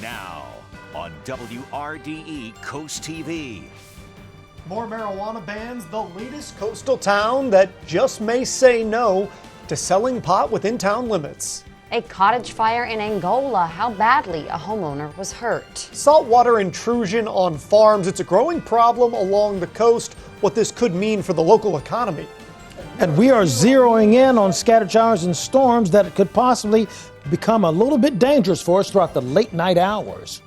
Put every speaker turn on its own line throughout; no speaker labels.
Now on WRDE Coast TV.
More marijuana bans, the latest coastal town that just may say no to selling pot within town limits.
A cottage fire in Angola, how badly a homeowner was hurt.
Saltwater intrusion on farms, it's a growing problem along the coast, what this could mean for the local economy.
And we are zeroing in on scattered showers and storms that could possibly become a little bit dangerous for us throughout the late night hours.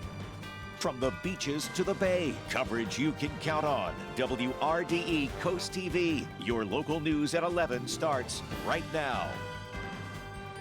From the beaches to the bay, coverage you can count on. WRDE Coast TV. Your local news at 11 starts right now.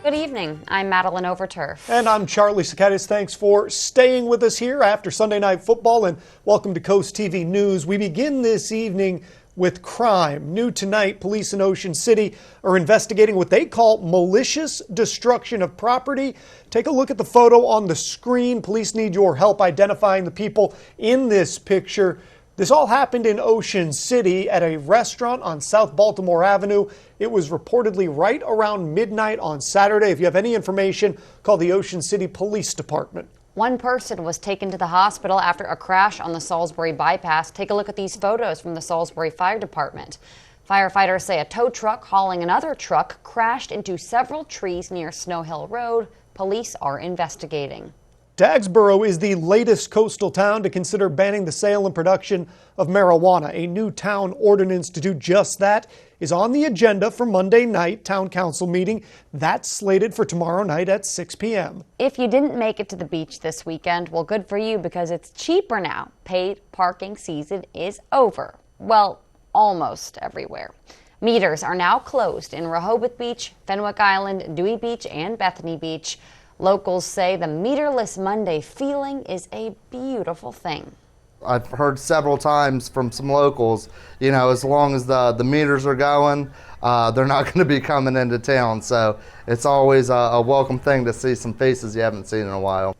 Good evening. I'm Madeline Overturf.
And I'm Charlie Sakatis. Thanks for staying with us here after Sunday Night Football, and welcome to Coast TV News. We begin this evening with crime. New tonight, police in Ocean City are investigating what they call malicious destruction of property. Take a look at the photo on the screen. Police need your help identifying the people in this picture. This all happened in Ocean City at a restaurant on South Baltimore Avenue. It was reportedly right around midnight on Saturday. If you have any information, call the Ocean City Police Department.
One person was taken to the hospital after a crash on the Salisbury bypass. Take a look at these photos from the Salisbury Fire Department. Firefighters say a tow truck hauling another truck crashed into several trees near Snow Hill Road. Police are investigating.
Dagsboro is the latest coastal town to consider banning the sale and production of marijuana. A new town ordinance to do just that is on the agenda for Monday night town council meeting. That's slated for tomorrow night at 6 p.m.
If you didn't make it to the beach this weekend, well, good for you because it's cheaper now. Paid parking season is over. Well, almost everywhere. Meters are now closed in Rehoboth Beach, Fenwick Island, Dewey Beach, and Bethany Beach. Locals say the meterless Monday feeling is a beautiful thing.
I've heard several times from some locals, you know, as long as the meters are going, they're not going to be coming into town. So it's always a welcome thing to see some faces you haven't seen in a while.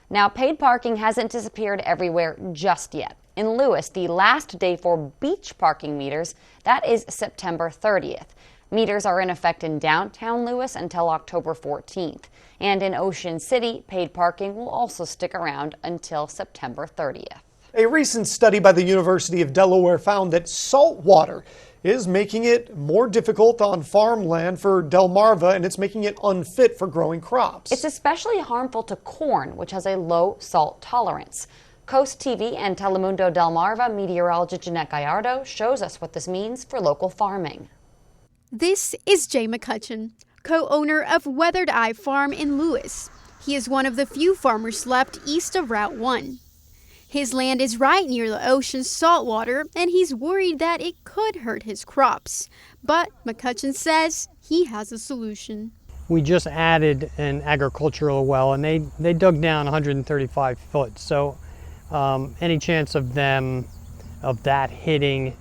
Now, paid parking hasn't disappeared everywhere just yet. In Lewis, the last day for beach parking meters, that is September 30th. Meters are in effect in downtown Lewis until October 14th. And in Ocean City, paid parking will also stick around until September 30th.
A recent study by the University of Delaware found that salt water is making it more difficult on farmland for Delmarva, and it's making it unfit for growing crops.
It's especially harmful to corn, which has a low salt tolerance. Coast TV and Telemundo Delmarva meteorologist Jeanette Gallardo shows us what this means for local farming.
This is Jay McCutcheon, co-owner of WRDE Farm in Lewis. He is one of the few farmers left east of Route 1. His land is right near the ocean's saltwater, and he's worried that it could hurt his crops. But McCutcheon says he has a solution.
We just added an agricultural well, and they dug down 135 foot. So any chance of that hitting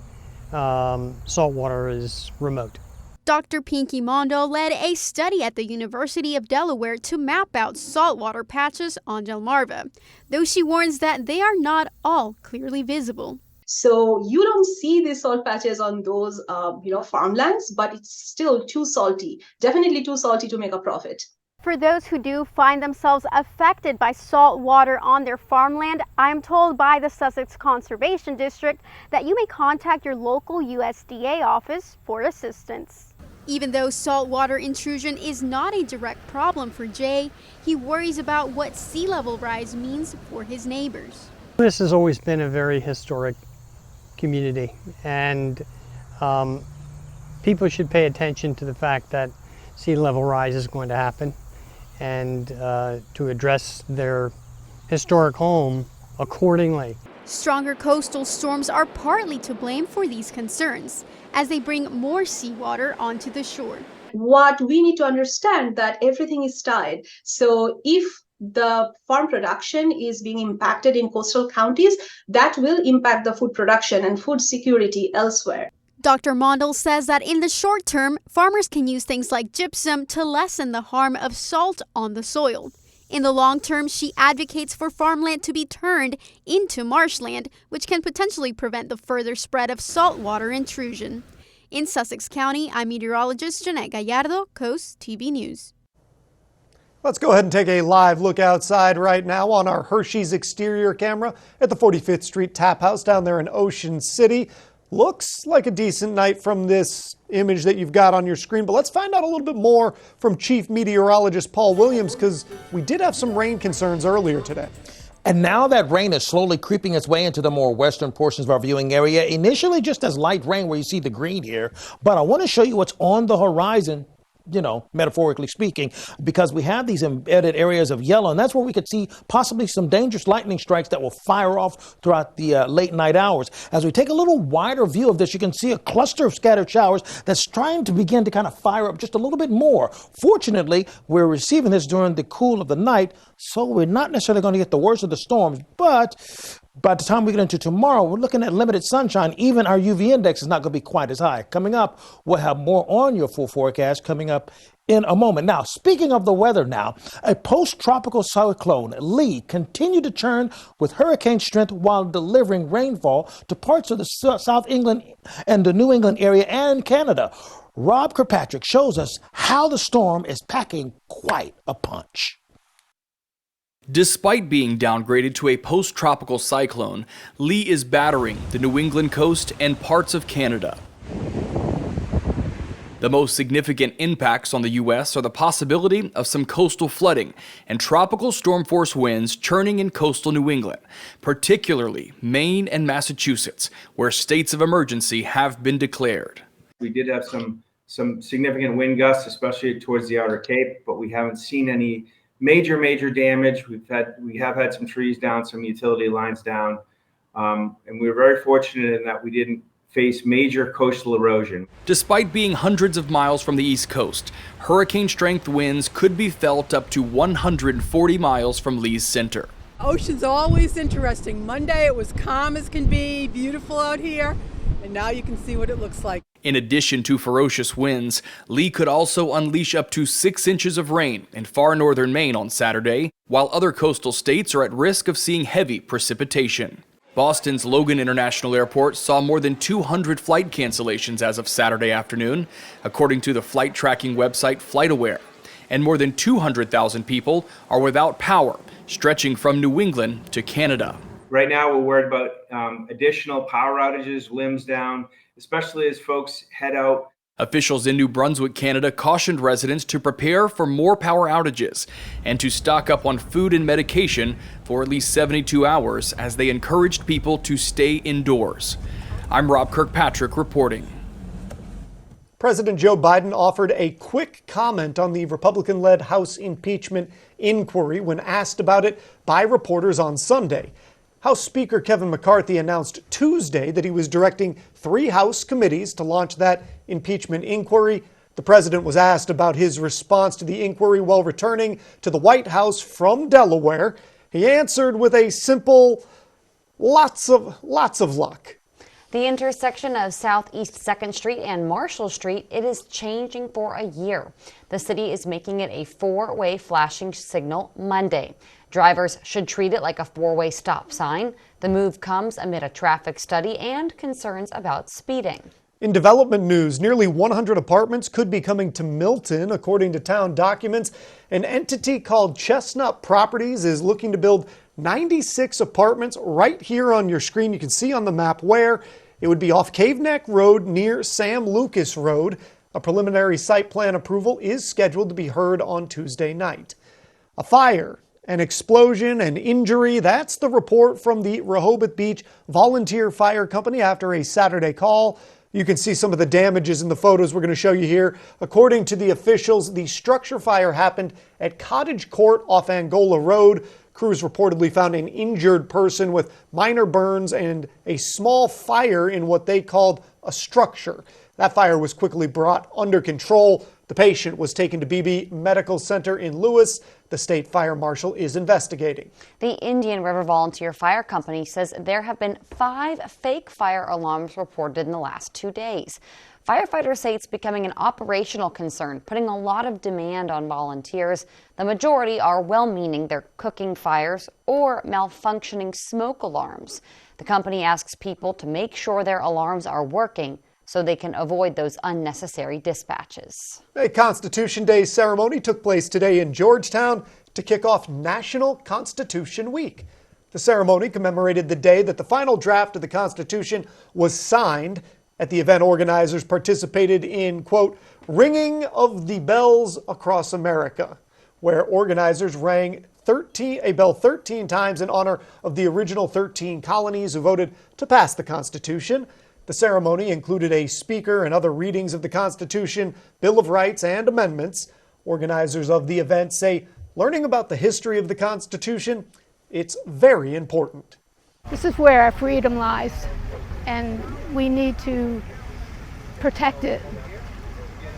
saltwater is remote.
Dr. Pinky Mondo led a study at the University of Delaware to map out saltwater patches on Delmarva, though she warns that they are not all clearly visible.
So you don't see these salt patches on those, farmlands, but it's still too salty, definitely too salty to make a profit.
For those who do find themselves affected by salt water on their farmland, I'm told by the Sussex Conservation District that you may contact your local USDA office for assistance. Even though saltwater intrusion is not a direct problem for Jay, he worries about what sea level rise means for his neighbors.
This has always been a very historic community, and people should pay attention to the fact that sea level rise is going to happen, and to address their historic home accordingly.
Stronger coastal storms are partly to blame for these concerns, as they bring more seawater onto the shore.
What we need to understand that everything is tied. So if the farm production is being impacted in coastal counties, that will impact the food production and food security elsewhere.
Dr. Mondel says that in the short term, farmers can use things like gypsum to lessen the harm of salt on the soil. In the long term, she advocates for farmland to be turned into marshland, which can potentially prevent the further spread of saltwater intrusion. In Sussex County, I'm meteorologist Jeanette Gallardo, Coast TV News.
Let's go ahead and take a live look outside right now on our Hershey's exterior camera at the 45th Street Tap House down there in Ocean City. Looks like a decent night from this image that you've got on your screen, but let's find out a little bit more from Chief Meteorologist Paul Williams, because we did have some rain concerns earlier today.
And now that rain is slowly creeping its way into the more western portions of our viewing area, initially just as light rain where you see the green here. But I want to show you what's on the horizon, metaphorically speaking, because we have these embedded areas of yellow, and that's where we could see possibly some dangerous lightning strikes that will fire off throughout the late night hours. As we take a little wider view of this, you can see a cluster of scattered showers that's trying to begin to kind of fire up just a little bit more. Fortunately, we're receiving this during the cool of the night, so we're not necessarily going to get the worst of the storms, but by the time we get into tomorrow, we're looking at limited sunshine. Even our UV index is not going to be quite as high. Coming up, we'll have more on your full forecast coming up in a moment. Now, speaking of the weather now, a post-tropical cyclone, Lee, continued to churn with hurricane strength while delivering rainfall to parts of the South England and the New England area and Canada. Rob Kirkpatrick shows us how the storm is packing quite a punch.
Despite being downgraded to a post-tropical cyclone, Lee is battering the New England coast and parts of Canada. The most significant impacts on the U.S. are the possibility of some coastal flooding and tropical storm force winds churning in coastal New England, particularly Maine and Massachusetts, where states of emergency have been declared.
We did have some significant wind gusts, especially towards the outer Cape, but we haven't seen any major damage. We have had some trees down, some utility lines down, and we were very fortunate in that we didn't face major coastal erosion.
Despite being hundreds of miles from the East Coast, hurricane-strength winds could be felt up to 140 miles from Lee's center.
Ocean's always interesting. Monday it was calm as can be, beautiful out here, and now you can see what it looks like.
In addition to ferocious winds, Lee could also unleash up to 6 inches of rain in far northern Maine on Saturday, while other coastal states are at risk of seeing heavy precipitation. Boston's Logan International Airport saw more than 200 flight cancellations as of Saturday afternoon, according to the flight tracking website FlightAware. And more than 200,000 people are without power, stretching from New England to Canada.
Right now, we're worried about additional power outages, limbs down, especially as folks head out.
Officials in New Brunswick, Canada, cautioned residents to prepare for more power outages and to stock up on food and medication for at least 72 hours as they encouraged people to stay indoors. I'm Rob Kirkpatrick reporting.
President Joe Biden offered a quick comment on the Republican-led House impeachment inquiry when asked about it by reporters on Sunday. House Speaker Kevin McCarthy announced Tuesday that he was directing 3 House committees to launch that impeachment inquiry. The president was asked about his response to the inquiry while returning to the White House from Delaware. He answered with a simple, lots of luck.
The intersection of Southeast 2nd Street and Marshall Street, it is changing for a year. The city is making it a 4-way flashing signal Monday. Drivers should treat it like a 4-way stop sign. The move comes amid a traffic study and concerns about speeding.
In development news, nearly 100 apartments could be coming to Milton, according to town documents. An entity called Chestnut Properties is looking to build 96 apartments right here on your screen. You can see on the map where. It would be off Cave Neck Road near Sam Lucas Road. A preliminary site plan approval is scheduled to be heard on Tuesday night. A fire, an explosion, an injury. That's the report from the Rehoboth Beach Volunteer Fire Company after a Saturday call. You can see some of the damages in the photos we're going to show you here. According to the officials, the structure fire happened at Cottage Court off Angola Road. Crews reportedly found an injured person with minor burns and a small fire in what they called a structure. That fire was quickly brought under control. The patient was taken to BB Medical Center in Lewis. The state fire marshal is investigating.
The Indian River Volunteer Fire Company says there have been 5 fake fire alarms reported in the last 2 days. Firefighters say it's becoming an operational concern, putting a lot of demand on volunteers. The majority are well-meaning, they're cooking fires or malfunctioning smoke alarms. The company asks people to make sure their alarms are working so they can avoid those unnecessary dispatches.
A Constitution Day ceremony took place today in Georgetown to kick off National Constitution Week. The ceremony commemorated the day that the final draft of the Constitution was signed. At the event, organizers participated in, quote, ringing of the bells across America, where organizers rang a bell 13 times in honor of the original 13 colonies who voted to pass the Constitution. The ceremony included a speaker and other readings of the Constitution, Bill of Rights, and amendments. Organizers of the event say learning about the history of the Constitution, it's very important.
This is where our freedom lies, and we need to protect it.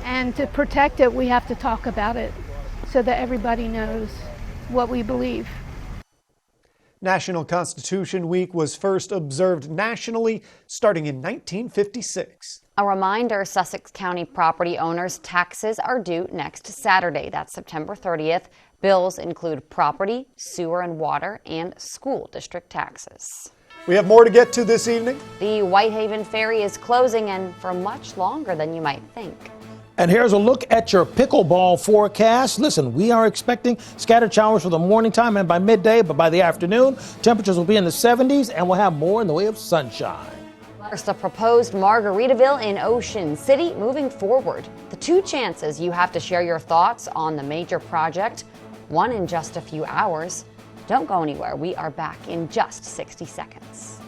And to protect it, we have to talk about it so that everybody knows what we believe.
National Constitution Week was first observed nationally starting in 1956.
A reminder, Sussex County property owners' taxes are due next Saturday. That's September 30th. Bills include property, sewer and water, and school district taxes.
We have more to get to this evening.
The Whitehaven Ferry is closing, and for much longer than you might think.
And here's a look at your pickleball forecast. Listen, we are expecting scattered showers for the morning time and by midday, but by the afternoon, temperatures will be in the 70s and we'll have more in the way of sunshine.
First, the proposed Margaritaville in Ocean City moving forward. The two chances you have to share your thoughts on the major project, one in just a few hours. Don't go anywhere. We are back in just 60 seconds.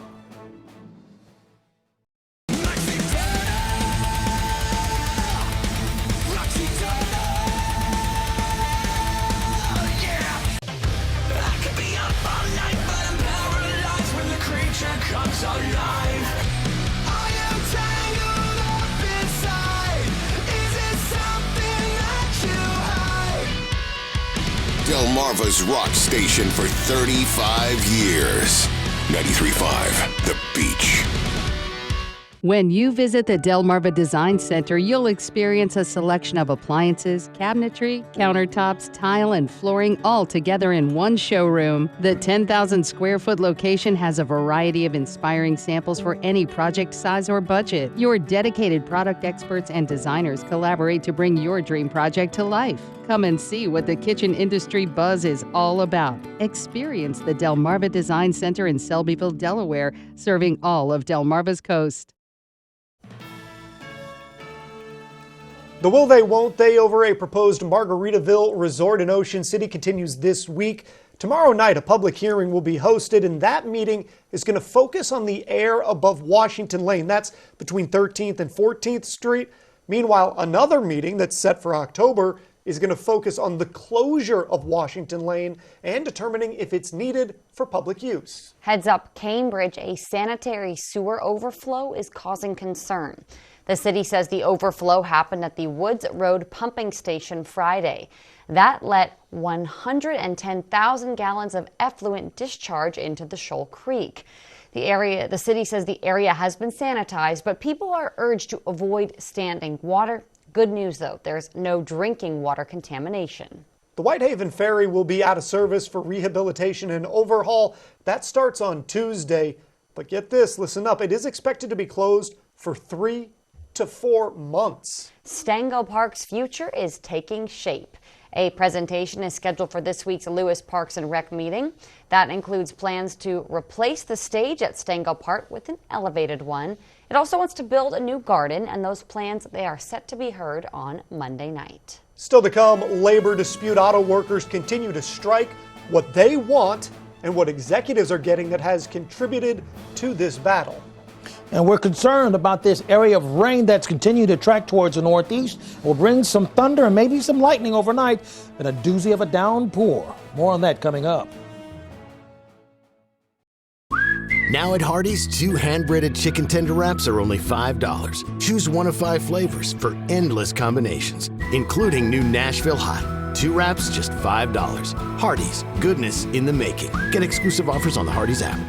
Delmarva's rock station for 35 years. 93.5, The Beach.
When you visit the Delmarva Design Center, you'll experience a selection of appliances, cabinetry, countertops, tile, and flooring all together in one showroom. The 10,000 square foot location has a variety of inspiring samples for any project size or budget. Your dedicated product experts and designers collaborate to bring your dream project to life. Come and see what the kitchen industry buzz is all about. Experience the Delmarva Design Center in Selbyville, Delaware, serving all of Delmarva's coast.
The will they, won't they over a proposed Margaritaville resort in Ocean City continues this week. Tomorrow night, a public hearing will be hosted, and that meeting is going to focus on the air above Washington Lane. That's between 13th and 14th Street. Meanwhile, another meeting that's set for October is going to focus on the closure of Washington Lane and determining if it's needed for public use.
Heads up, Cambridge, a sanitary sewer overflow is causing concern. The city says the overflow happened at the Woods Road pumping station Friday. That let 110,000 gallons of effluent discharge into the Shoal Creek. The city says the area has been sanitized, but people are urged to avoid standing water. Good news, though, there's no drinking water contamination.
The Whitehaven Ferry will be out of service for rehabilitation and overhaul. That starts on Tuesday. But get this, listen up, it is expected to be closed for 3 to 4 months.
Stango Park's future is taking shape. A presentation is scheduled for this week's Lewis Parks and Rec meeting. That includes plans to replace the stage at Stango Park with an elevated one. It also wants to build a new garden, and those plans, they are set to be heard on Monday night.
Still to come, labor dispute auto workers continue to strike. What they want and what executives are getting that has contributed to this battle.
And we're concerned about this area of rain that's continued to track towards the northeast. Will bring some thunder and maybe some lightning overnight and a doozy of a downpour. More on that coming up.
Now at Hardee's, 2 hand-breaded chicken tender wraps are only $5. Choose one of 5 flavors for endless combinations, including new Nashville Hot. 2 wraps, just $5. Hardee's, goodness in the making. Get exclusive offers on the Hardee's app.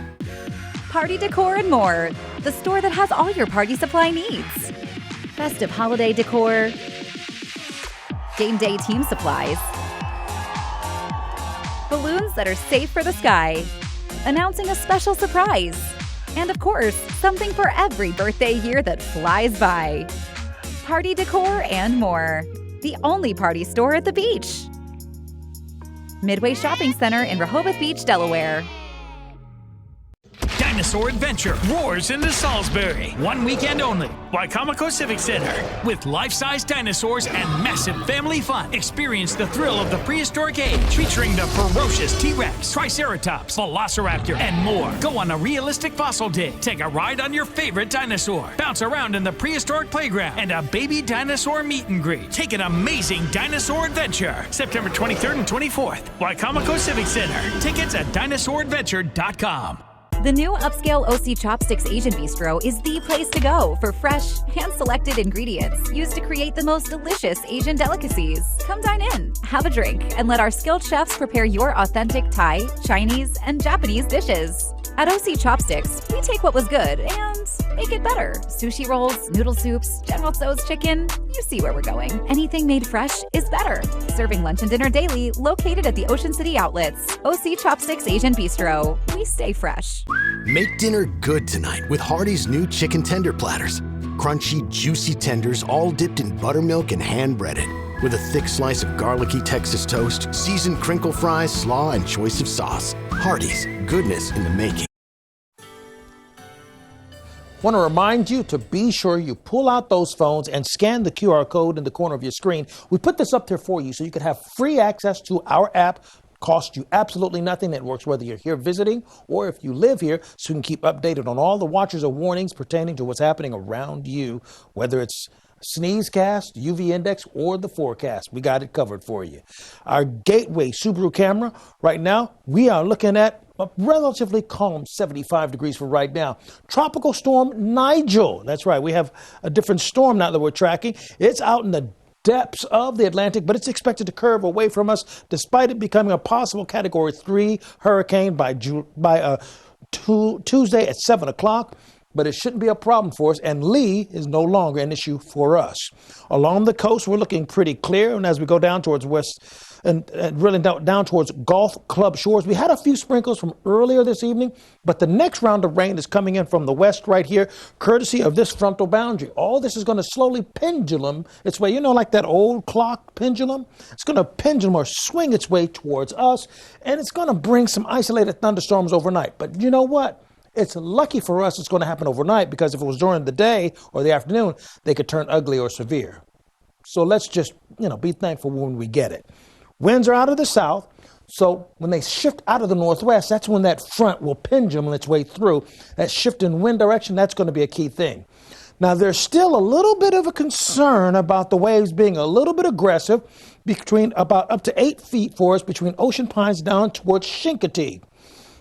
Party decor and more. The store that has all your party supply needs. Festive holiday decor. Game day team supplies. Balloons that are safe for the sky. Announcing a special surprise. And of course, something for every birthday year that flies by. Party decor and more. The only party store at the beach. Midway Shopping Center in Rehoboth Beach, Delaware.
Dinosaur Adventure roars into Salisbury. One weekend only. Wacomico Civic Center. With life-size dinosaurs and massive family fun. Experience the thrill of the prehistoric age, featuring the ferocious T-Rex, Triceratops, Velociraptor, and more. Go on a realistic fossil dig. Take a ride on your favorite dinosaur. Bounce around in the prehistoric playground and a baby dinosaur meet and greet. Take an amazing dinosaur adventure. September 23rd and 24th. Wacomico Civic Center. Tickets at dinosauradventure.com.
The new upscale OC Chopsticks Asian Bistro is the place to go for fresh, hand-selected ingredients used to create the most delicious Asian delicacies. Come dine in, have a drink, and let our skilled chefs prepare your authentic Thai, Chinese, and Japanese dishes. At OC Chopsticks, we take what was good and make it better. Sushi rolls, noodle soups, General Tso's chicken, you see where we're going. Anything made fresh is better. Serving lunch and dinner daily, located at the Ocean City Outlets. OC Chopsticks Asian Bistro. We stay fresh.
Make dinner good tonight with Hardee's new chicken tender platters. Crunchy, juicy tenders all dipped in buttermilk and hand-breaded. With a thick slice of garlicky Texas toast, seasoned crinkle fries, slaw, and choice of sauce. Hardee's, goodness in the making.
Want to remind you to be sure you pull out those phones and scan the QR code in the corner of your screen. We put this up there for you so you can have free access to our app. Costs you absolutely nothing. It works whether you're here visiting or if you live here, so you can keep updated on all the watches or warnings pertaining to what's happening around you, whether it's sneezecast, UV index, or the forecast. We got it covered for you. Our Gateway Subaru camera, right now, we are looking at a relatively calm 75 degrees for right now. Tropical storm Nigel. That's right. We have a different storm now that we're tracking. It's out in the depths of the Atlantic, but it's expected to curve away from us despite it becoming a possible Category 3 hurricane by Tuesday at 7 o'clock. But it shouldn't be a problem for us, and Lee is no longer an issue for us. Along the coast, we're looking pretty clear, and as we go down towards west and really down towards Golf Club shores, we had a few sprinkles from earlier this evening, but the next round of rain is coming in from the west right here, courtesy of this frontal boundary. All this is going to slowly pendulum its way, like that old clock pendulum? It's going to pendulum or swing its way towards us, and it's going to bring some isolated thunderstorms overnight. But you know what? It's lucky for us it's going to happen overnight, because if it was during the day or the afternoon, they could turn ugly or severe. So let's just, be thankful when we get it. Winds are out of the south, so when they shift out of the northwest, that's when that front will pendulum its way through. That shift in wind direction, that's going to be a key thing. Now, there's still a little bit of a concern about the waves being a little bit aggressive, between about up to 8 feet for us between Ocean Pines down towards Chincoteague.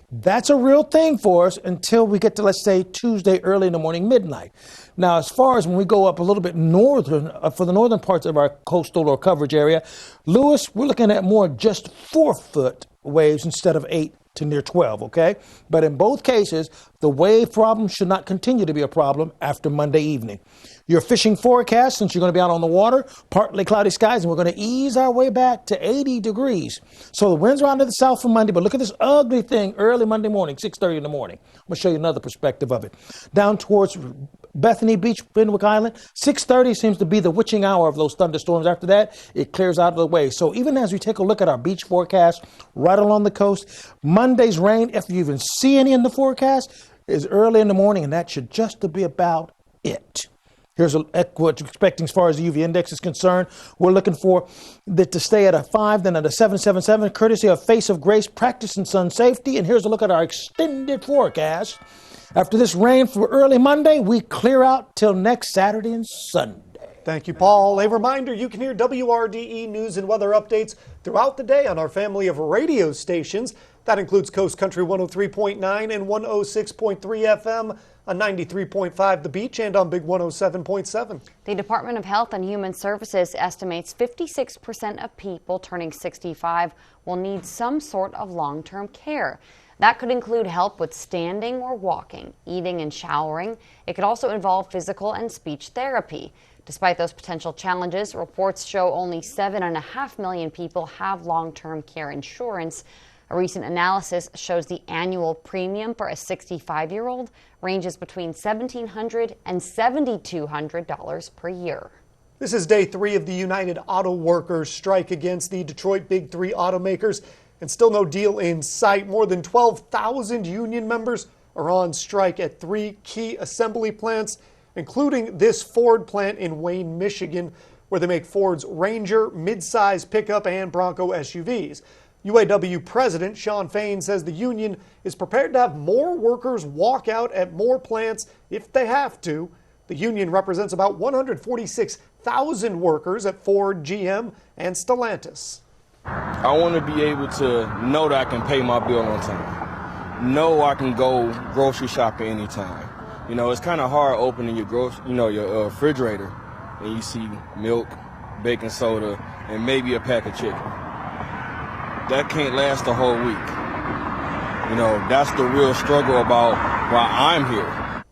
That's a real thing for us until we get to, let's say, Tuesday early in the morning, midnight. Now, as far as when we go up a little bit northern, for the northern parts of our coastal or coverage area, Lewis, we're looking at more just 4-foot waves instead of 8 to near 12, okay? But in both cases, the wave problem should not continue to be a problem after Monday evening. Your fishing forecast, since you're going to be out on the water, partly cloudy skies, and we're going to ease our way back to 80 degrees. So the winds are out to the south for Monday, but look at this ugly thing early Monday morning, 6:30 in the morning. I'm going to show you another perspective of it. Down towards Bethany Beach, Fenwick Island, 6:30 seems to be the witching hour of those thunderstorms. After that, it clears out of the way. So even as we take a look at our beach forecast right along the coast, Monday's rain, if you even see any in the forecast, is early in the morning, and that should just be about it. Here's what you're expecting as far as the UV index is concerned. We're looking for that to stay at a 5, then at a 777, courtesy of Face of Grace, practicing sun safety. And here's a look at our extended forecast. After this rain for early Monday, we clear out till next Saturday and Sunday.
Thank you, Paul. A reminder, you can hear WRDE news and weather updates throughout the day on our family of radio stations. That includes Coast Country 103.9 and 106.3 FM, on 93.5 The Beach, and on Big 107.7.
The Department of Health and Human Services estimates 56% of people turning 65 will need some sort of long-term care. That could include help with standing or walking, eating and showering. It could also involve physical and speech therapy. Despite those potential challenges, reports show only 7.5 million people have long-term care insurance. A recent analysis shows the annual premium for a 65-year-old ranges between $1,700 and $7,200 per year.
This is day 3 of the United Auto Workers strike against the Detroit Big Three automakers, and still no deal in sight. More than 12,000 union members are on strike at 3 key assembly plants, including this Ford plant in Wayne, Michigan, where they make Ford's Ranger, midsize pickup, and Bronco SUVs. UAW President Shawn Fain says the union is prepared to have more workers walk out at more plants if they have to. The union represents about 146,000 workers at Ford, GM, and Stellantis.
I want to be able to know that I can pay my bill on time. Know I can go grocery shopping anytime. You know, it's kind of hard opening your refrigerator and you see milk, baking soda, and maybe a pack of chicken. That can't last the whole week. You know, that's the real struggle about why I'm here.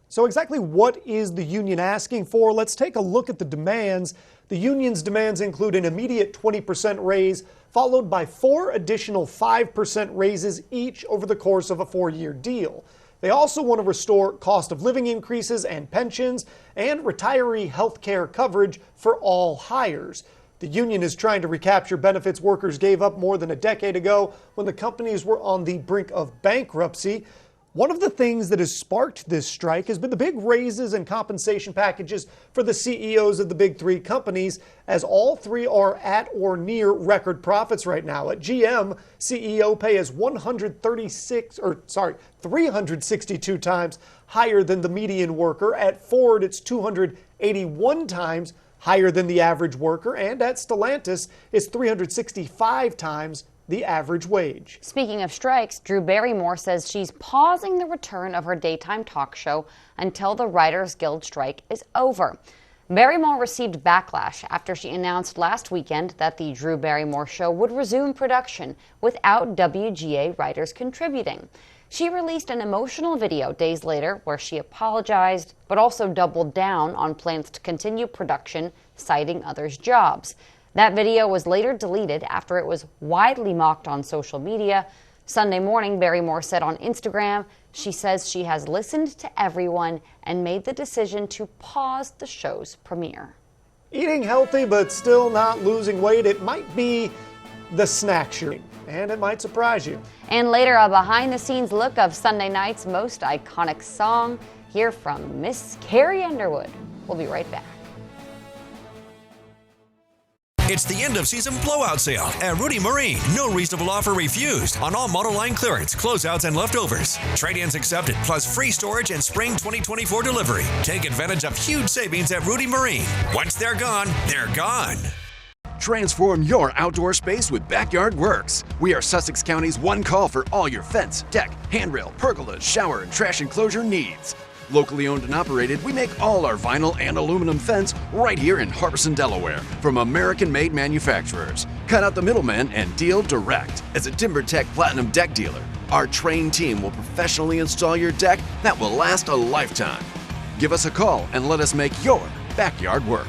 So exactly what is the union asking for? Let's take a look at the demands. The union's demands include an immediate 20% raise, followed by 4 additional 5% raises each over the course of a 4-year deal. They also want to restore cost of living increases and pensions and retiree health care coverage for all hires. The union is trying to recapture benefits workers gave up more than a decade ago when the companies were on the brink of bankruptcy. One of the things that has sparked this strike has been the big raises and compensation packages for the CEOs of the big 3 companies, as all 3 are at or near record profits right now. At GM, CEO pay is 362 times higher than the median worker. At Ford, it's 281 times higher than the average worker. And at Stellantis, it's 365 times the average wage.
Speaking of strikes, Drew Barrymore says she's pausing the return of her daytime talk show until the Writers Guild strike is over. Barrymore received backlash after she announced last weekend that the Drew Barrymore show would resume production without WGA writers contributing. She released an emotional video days later where she apologized, but also doubled down on plans to continue production, citing others' jobs. That video was later deleted after it was widely mocked on social media. Sunday morning, Barrymore said on Instagram, she says she has listened to everyone and made the decision to pause the show's premiere.
Eating healthy but still not losing weight, it might be the snack shoe, and it might surprise you.
And later, a behind-the-scenes look of Sunday night's most iconic song. Hear from Miss Carrie Underwood. We'll be right back.
It's the end of season blowout sale at Rudy Marine. No reasonable offer refused on all model line clearance, closeouts, and leftovers. Trade-ins accepted, plus free storage and spring 2024 delivery. Take advantage of huge savings at Rudy Marine. Once they're gone, they're gone.
Transform your outdoor space with Backyard Works. We are Sussex County's one call for all your fence, deck, handrail, pergolas, shower, and trash enclosure needs. Locally owned and operated, we make all our vinyl and aluminum fence right here in Harbison, Delaware, from American-made manufacturers. Cut out the middleman and deal direct. As a TimberTech Platinum deck dealer, our trained team will professionally install your deck that will last a lifetime. Give us a call and let us make your backyard work.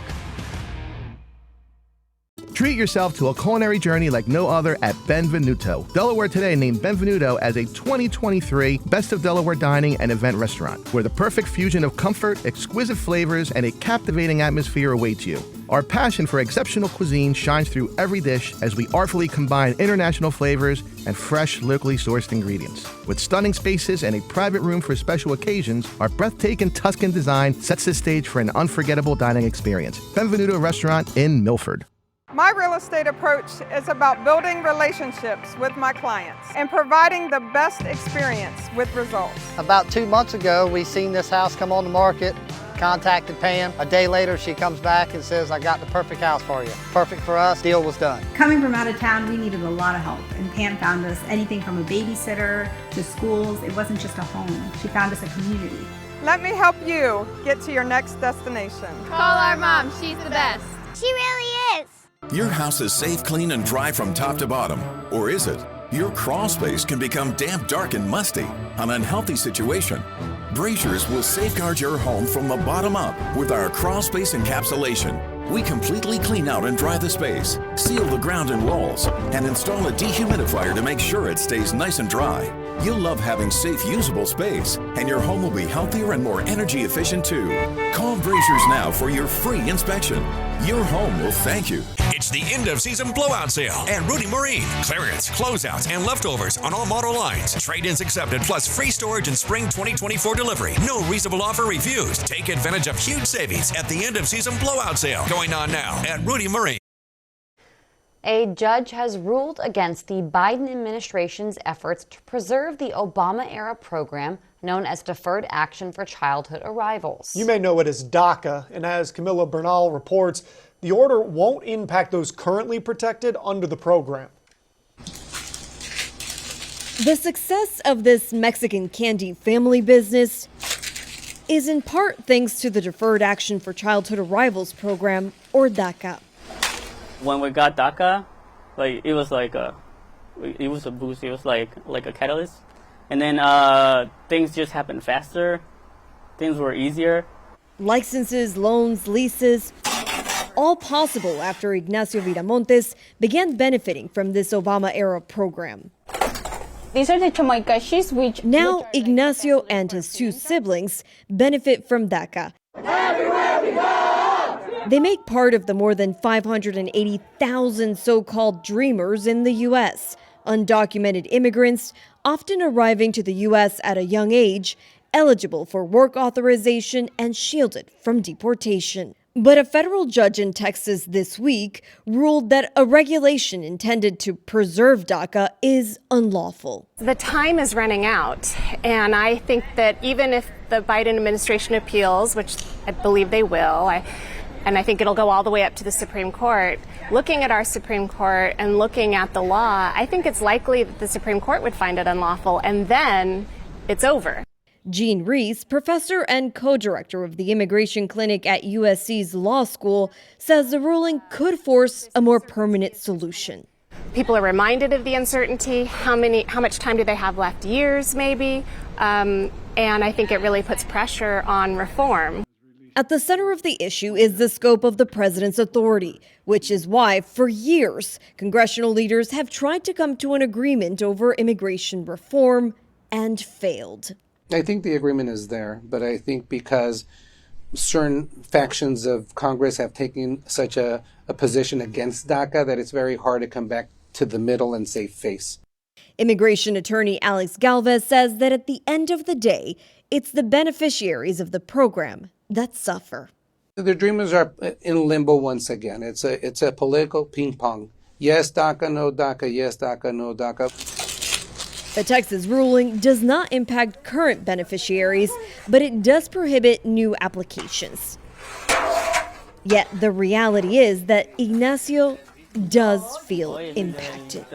Treat yourself to a culinary journey like no other at Benvenuto. Delaware Today named Benvenuto as a 2023 Best of Delaware Dining and Event Restaurant, where the perfect fusion of comfort, exquisite flavors, and a captivating atmosphere awaits you. Our passion for exceptional cuisine shines through every dish as we artfully combine international flavors and fresh, locally sourced ingredients. With stunning spaces and a private room for special occasions, our breathtaking Tuscan design sets the stage for an unforgettable dining experience. Benvenuto Restaurant in Milford.
My real estate approach is about building relationships with my clients and providing the best experience with results.
About 2 months ago, we seen this house come on the market, contacted Pam. A day later, she comes back and says, I got the perfect house for you. Perfect for us, deal was done.
Coming from out of town, we needed a lot of help, and Pam found us anything from a babysitter to schools. It wasn't just a home. She found us a community.
Let me help you get to your next destination.
Call our mom, she's the best.
She really is.
Your house is safe, clean, and dry from top to bottom. Or is it? Your crawl space can become damp, dark, and musty, an unhealthy situation. Braziers will safeguard your home from the bottom up with our crawl space encapsulation.
We completely clean out and dry the space, seal the ground and walls, and install a dehumidifier to make sure it stays nice and dry. You'll love having safe, usable space, and your home will be healthier and more energy efficient too. Call Brazier's now for your free inspection. Your home will thank you.
It's the end of season blowout sale at Rudy Marine. Clearance, closeouts, and leftovers on all model lines. Trade-ins accepted, plus free storage and spring 2024 delivery. No reasonable offer refused. Take advantage of huge savings at the end of season blowout sale going on now at Rudy Marine.
A judge has ruled against the Biden administration's efforts to preserve the Obama-era program known as Deferred Action for Childhood Arrivals.
You may know it as DACA, and as Camilla Bernal reports, the order won't impact those currently protected under the program.
The success of this Mexican candy family business is in part thanks to the Deferred Action for Childhood Arrivals program, or DACA.
When we got DACA, it was a boost. It was like a catalyst, and then things just happened faster. Things were easier.
Licenses, loans, leases, all possible after Ignacio Viramontes began benefiting from this Obama-era program.
These are the tomoikashis, which
now Ignacio and his two siblings benefit from DACA.
Everywhere we go!
They make part of the more than 580,000 so-called dreamers in the U.S., undocumented immigrants often arriving to the U.S. at a young age, eligible for work authorization and shielded from deportation. But a federal judge in Texas this week ruled that a regulation intended to preserve DACA is unlawful.
The time is running out, and I think that even if the Biden administration appeals, which I believe they will, and I think it'll go all the way up to the Supreme Court, looking at our Supreme Court and looking at the law, I think it's likely that the Supreme Court would find it unlawful, and then it's over.
Jean Reese, professor and co-director of the Immigration Clinic at USC's law school, says the ruling could force a more permanent solution.
People are reminded of the uncertainty, how much time do they have left, years maybe, and I think it really puts pressure on reform.
At the center of the issue is the scope of the president's authority, which is why, for years, congressional leaders have tried to come to an agreement over immigration reform and failed.
I think the agreement is there, but I think because certain factions of Congress have taken such a position against DACA that it's very hard to come back to the middle and save face.
Immigration attorney Alex Galvez says that at the end of the day, it's the beneficiaries of the program that suffer.
The dreamers are in limbo once again. It's a political ping pong. Yes, DACA, no DACA. Yes, DACA, no DACA.
The Texas ruling does not impact current beneficiaries, but it does prohibit new applications. Yet the reality is that Ignacio does feel impacted.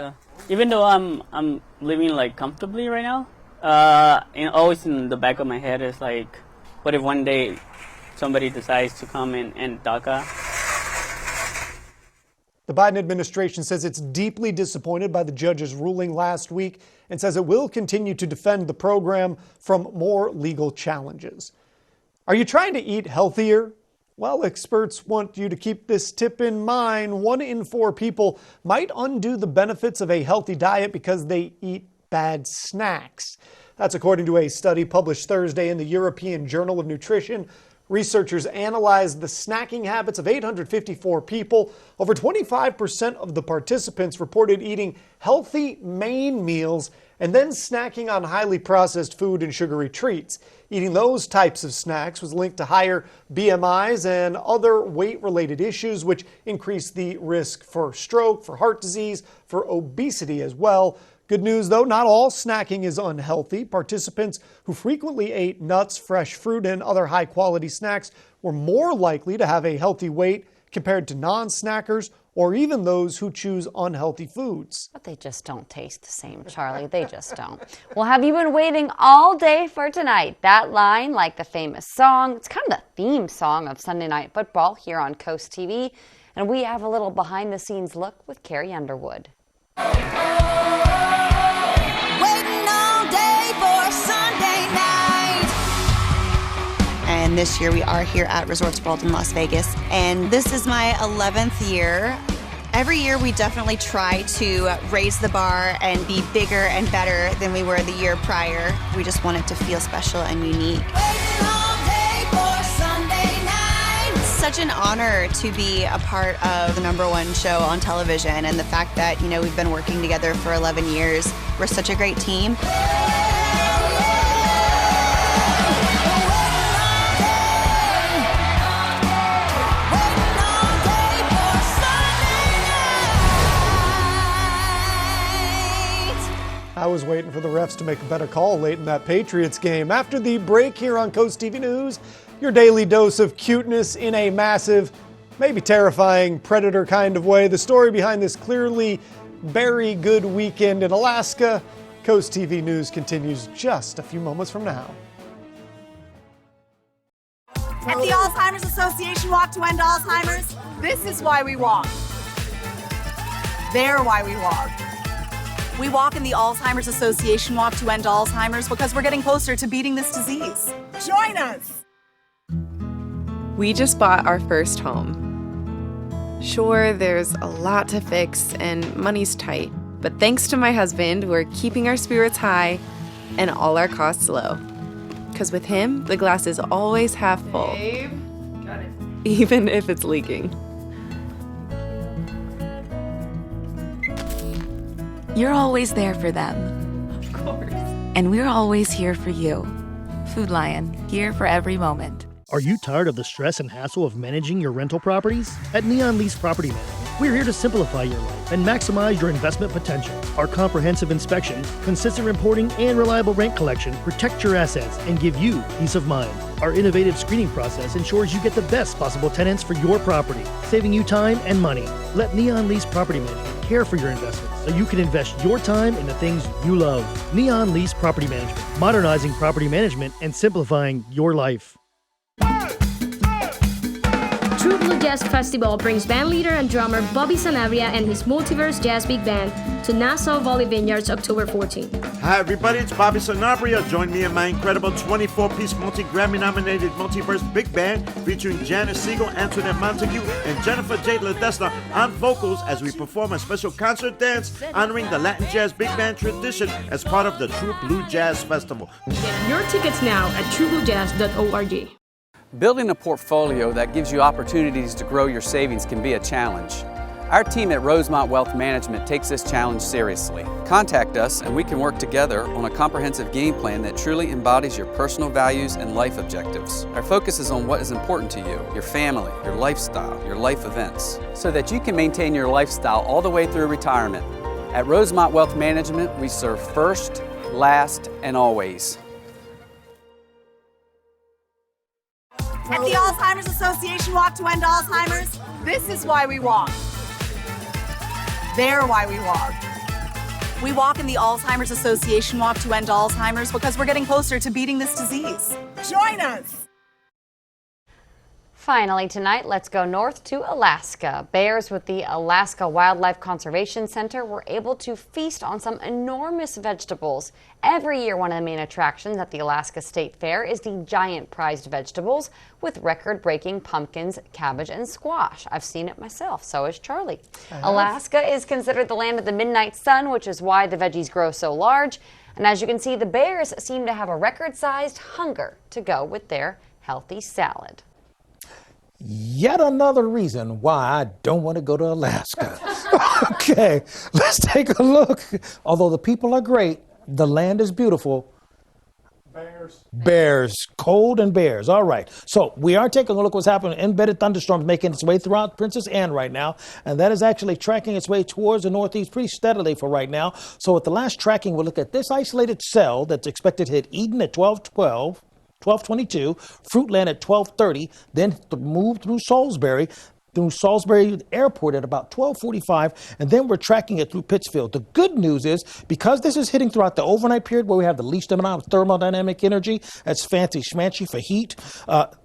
Even though I'm living comfortably right now, and always in the back of my head is what if one day somebody decides to come and end DACA?
The Biden administration says it's deeply disappointed by the judge's ruling last week and says it will continue to defend the program from more legal challenges. Are you trying to eat healthier? Well, experts want you to keep this tip in mind. 1 in 4 people might undo the benefits of a healthy diet because they eat bad snacks. That's according to a study published Thursday in the European Journal of Nutrition. Researchers analyzed the snacking habits of 854 people. Over 25% of the participants reported eating healthy main meals and then snacking on highly processed food and sugary treats. Eating those types of snacks was linked to higher BMIs and other weight-related issues, which increase the risk for stroke, for heart disease, for obesity as well. Good news, though, not all snacking is unhealthy. Participants who frequently ate nuts, fresh fruit, and other high-quality snacks were more likely to have a healthy weight compared to non-snackers or even those who choose unhealthy foods.
But they just don't taste the same, Charlie. They just don't. Well, have you been waiting all day for tonight? That line, like the famous song, it's kind of the theme song of Sunday Night Football here on Coast TV. And we have a little behind-the-scenes look with Carrie Underwood.
And
and this year we are here at Resorts World in Las Vegas. And this is my 11th year. Every year we definitely try to raise the bar and be bigger and better than we were the year prior. We just want it to feel special and unique. Such an honor to be a part of the #1 show on television, and the fact that, you know, we've been working together for 11 years. We're such a great team.
I was waiting for the refs to make a better call late in that Patriots game. After the break here on Coast TV News, your daily dose of cuteness in a massive, maybe terrifying, predator kind of way. The story behind this clearly very good weekend in Alaska. Coast TV News continues just a few moments from now.
At the Alzheimer's Association Walk to End Alzheimer's, this is why we walk. They're why we walk. We walk in the Alzheimer's Association Walk to End Alzheimer's because we're getting closer to beating this disease. Join us!
We just bought our first home. Sure, there's a lot to fix and money's tight, but thanks to my husband, we're keeping our spirits high and all our costs low. Because with him, the glass is always half full.
Babe, got it.
Even if it's leaking.
You're always there for them.
Of course.
And we're always here for you. Food Lion, here for every moment.
Are you tired of the stress and hassle of managing your rental properties? At Neon Lease Property Management, we're here to simplify your life and maximize your investment potential. Our comprehensive inspection, consistent reporting, and reliable rent collection protect your assets and give you peace of mind. Our innovative screening process ensures you get the best possible tenants for your property, saving you time and money. Let Neon Lease Property Management care for your investments so you can invest your time in the things you love. Neon Lease Property Management, modernizing property management and simplifying your life.
True Blue Jazz Festival brings bandleader and drummer Bobby Sanabria and his Multiverse Jazz Big Band to Nassau Valley Vineyards October 14.
Hi everybody, it's Bobby Sanabria. Join me in my incredible 24-piece multi-Grammy-nominated Multiverse Big Band featuring Janice Siegel, Antoinette Montague, and Jennifer Jade Ledesma on vocals as we perform a special concert dance honoring the Latin Jazz Big Band tradition as part of the True Blue Jazz Festival.
Get your tickets now at truebluejazz.org.
Building a portfolio that gives you opportunities to grow your savings can be a challenge. Our team at Rosemont Wealth Management takes this challenge seriously. Contact us and we can work together on a comprehensive game plan that truly embodies your personal values and life objectives. Our focus is on what is important to you, your family, your lifestyle, your life events, so that you can maintain your lifestyle all the way through retirement. At Rosemont Wealth Management, we serve first, last, and always.
At the Alzheimer's Association Walk to End Alzheimer's, this is why we walk. They're why we walk. We walk in the Alzheimer's Association Walk to End Alzheimer's because we're getting closer to beating this disease. Join us!
Finally tonight, let's go north to Alaska. Bears with the Alaska Wildlife Conservation Center were able to feast on some enormous vegetables. Every year, one of the main attractions at the Alaska State Fair is the giant prized vegetables with record-breaking pumpkins, cabbage, and squash. I've seen it myself, so has Charlie. Alaska is considered the land of the midnight sun, which is why the veggies grow so large. And as you can see, the bears seem to have a record-sized hunger to go with their healthy salad.
Yet another reason why I don't want to go to Alaska. Okay, let's take a look. Although the people are great, the land is beautiful. Bears, cold and bears. All right. So we are taking a look at what's happening. Embedded thunderstorms making its way throughout Princess Anne right now. And that is actually tracking its way towards the northeast pretty steadily for right now. So at the last tracking, we'll look at this isolated cell that's expected to hit Eden at 12:12. 12:22, Fruitland at 12:30, then move through Salisbury Airport at about 12:45, and then we're tracking it through Pittsfield. The good news is, because this is hitting throughout the overnight period where we have the least amount of thermodynamic energy, that's fancy schmancy for heat,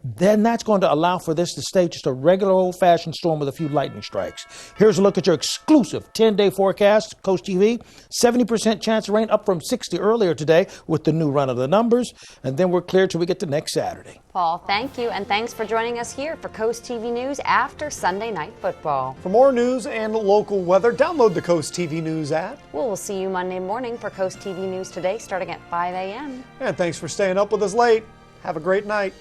then that's going to allow for this to stay just a regular old-fashioned storm with a few lightning strikes. Here's a look at your exclusive 10-day forecast, Coast TV. 70% chance of rain, up from 60 earlier today with the new run of the numbers, and then we're clear till we get to next Saturday.
Paul, thank you, and thanks for joining us here for Coast TV News after Sunday Night Football.
For more news and local weather, download the Coast TV News app.
We'll see you Monday morning for Coast TV News Today, starting at 5 a.m.
And thanks for staying up with us late. Have a great night.